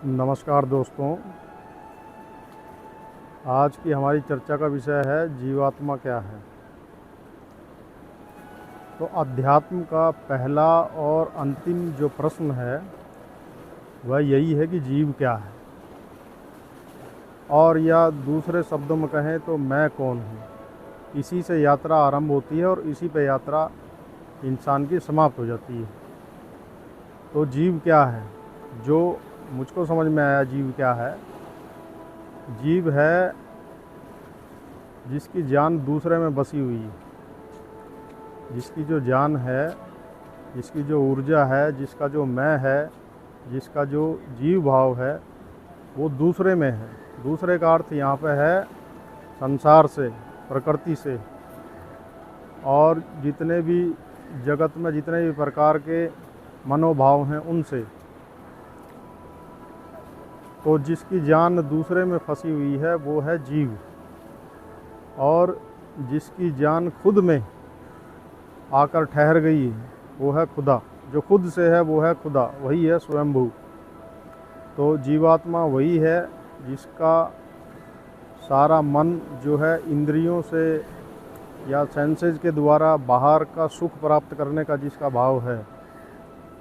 नमस्कार दोस्तों, आज की हमारी चर्चा का विषय है जीवात्मा क्या है। तो अध्यात्म का पहला और अंतिम जो प्रश्न है वह यही है कि जीव क्या है, और या दूसरे शब्दों में कहें तो मैं कौन हूँ। इसी से यात्रा आरंभ होती है और इसी पे यात्रा इंसान की समाप्त हो जाती है। तो जीव क्या है, जो मुझको समझ में आया जीव क्या है। जीव है जिसकी जान दूसरे में बसी हुई है, जिसकी जो जान है, जिसकी जो ऊर्जा है, जिसका जो मैं है, जिसका जो जीव भाव है वो दूसरे में है। दूसरे का अर्थ यहाँ पे है संसार से, प्रकृति से, और जितने भी जगत में जितने भी प्रकार के मनोभाव हैं उनसे। तो जिसकी जान दूसरे में फंसी हुई है वो है जीव, और जिसकी जान खुद में आकर ठहर गई है वो है खुदा। जो खुद से है वो है खुदा, वही है स्वयंभू। तो जीवात्मा वही है जिसका सारा मन जो है इंद्रियों से या सेंसेस के द्वारा बाहर का सुख प्राप्त करने का जिसका भाव है।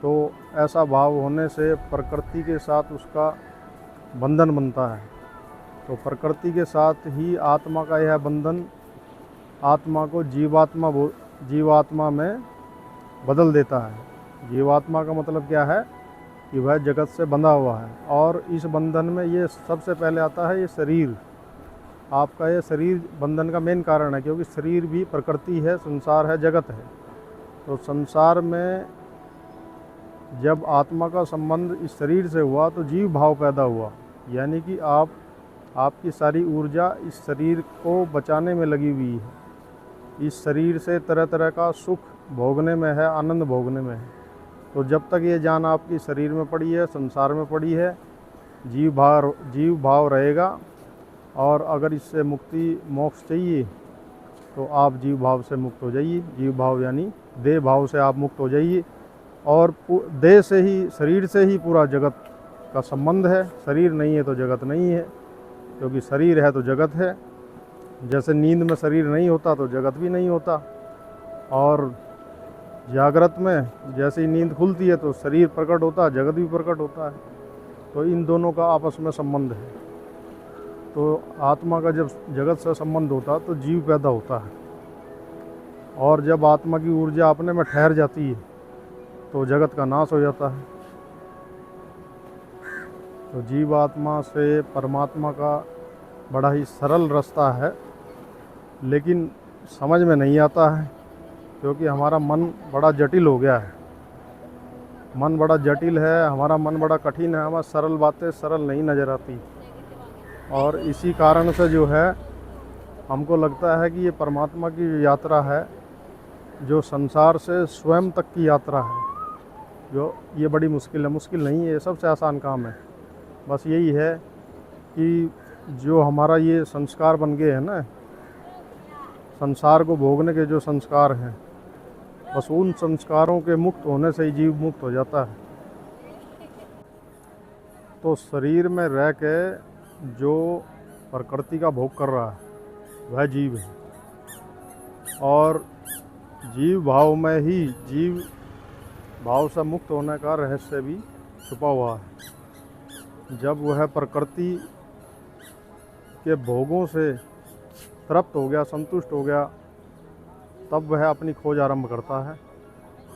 तो ऐसा भाव होने से प्रकृति के साथ उसका बंधन बनता है। तो प्रकृति के साथ ही आत्मा का यह बंधन आत्मा को जीवात्मा में बदल देता है। जीवात्मा का मतलब क्या है कि वह जगत से बंधा हुआ है, और इस बंधन में ये सबसे पहले आता है ये शरीर। आपका ये शरीर बंधन का मेन कारण है, क्योंकि शरीर भी प्रकृति है, संसार है, जगत है। तो संसार में जब आत्मा का संबंध इस शरीर से हुआ तो जीव भाव पैदा हुआ, यानी कि आपकी सारी ऊर्जा इस शरीर को बचाने में लगी हुई है। इस शरीर से तरह तरह का सुख भोगने में है, आनंद भोगने में है। तो जब तक ये जान आपकी शरीर में पड़ी है, संसार में पड़ी है, जीव भाव रहेगा। और अगर इससे मुक्ति मोक्ष चाहिए तो आप जीव भाव से मुक्त हो जाइए। जीव भाव यानी देह भाव से आप मुक्त हो जाइए, और देह से ही, शरीर से ही पूरा जगत का संबंध है। शरीर नहीं है तो जगत नहीं है, क्योंकि शरीर है तो जगत है। जैसे नींद में शरीर नहीं होता तो जगत भी नहीं होता, और जागृत में जैसे ही नींद खुलती है तो शरीर प्रकट होता है, जगत भी प्रकट होता है। तो इन दोनों का आपस में संबंध है। तो आत्मा का जब जगत से संबंध होता है तो जीव पैदा होता है, और जब आत्मा की ऊर्जा अपने में ठहर जाती है तो जगत का नाश हो जाता है। तो जीवात्मा से परमात्मा का बड़ा ही सरल रास्ता है, लेकिन समझ में नहीं आता है, क्योंकि हमारा मन बड़ा जटिल हो गया है। मन बड़ा जटिल है, हमारा मन बड़ा कठिन है, हमें सरल बातें सरल नहीं नज़र आती। और इसी कारण से जो है हमको लगता है कि ये परमात्मा की जो यात्रा है, जो संसार से स्वयं तक की यात्रा है, जो ये बड़ी मुश्किल है। मुश्किल नहीं है, ये सबसे आसान काम है। बस यही है कि जो हमारा ये संस्कार बन गए हैं ना, संसार को भोगने के जो संस्कार हैं, बस उन संस्कारों के मुक्त होने से ही जीव मुक्त हो जाता है। तो शरीर में रह के जो प्रकृति का भोग कर रहा है वह जीव है, और जीव भाव में ही जीव भाव से मुक्त होने का रहस्य भी छुपा हुआ है। जब वह प्रकृति के भोगों से तृप्त हो गया, संतुष्ट हो गया, तब वह अपनी खोज आरंभ करता है,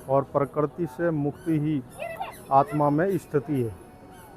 और प्रकृति से मुक्ति ही आत्मा में स्थिति है।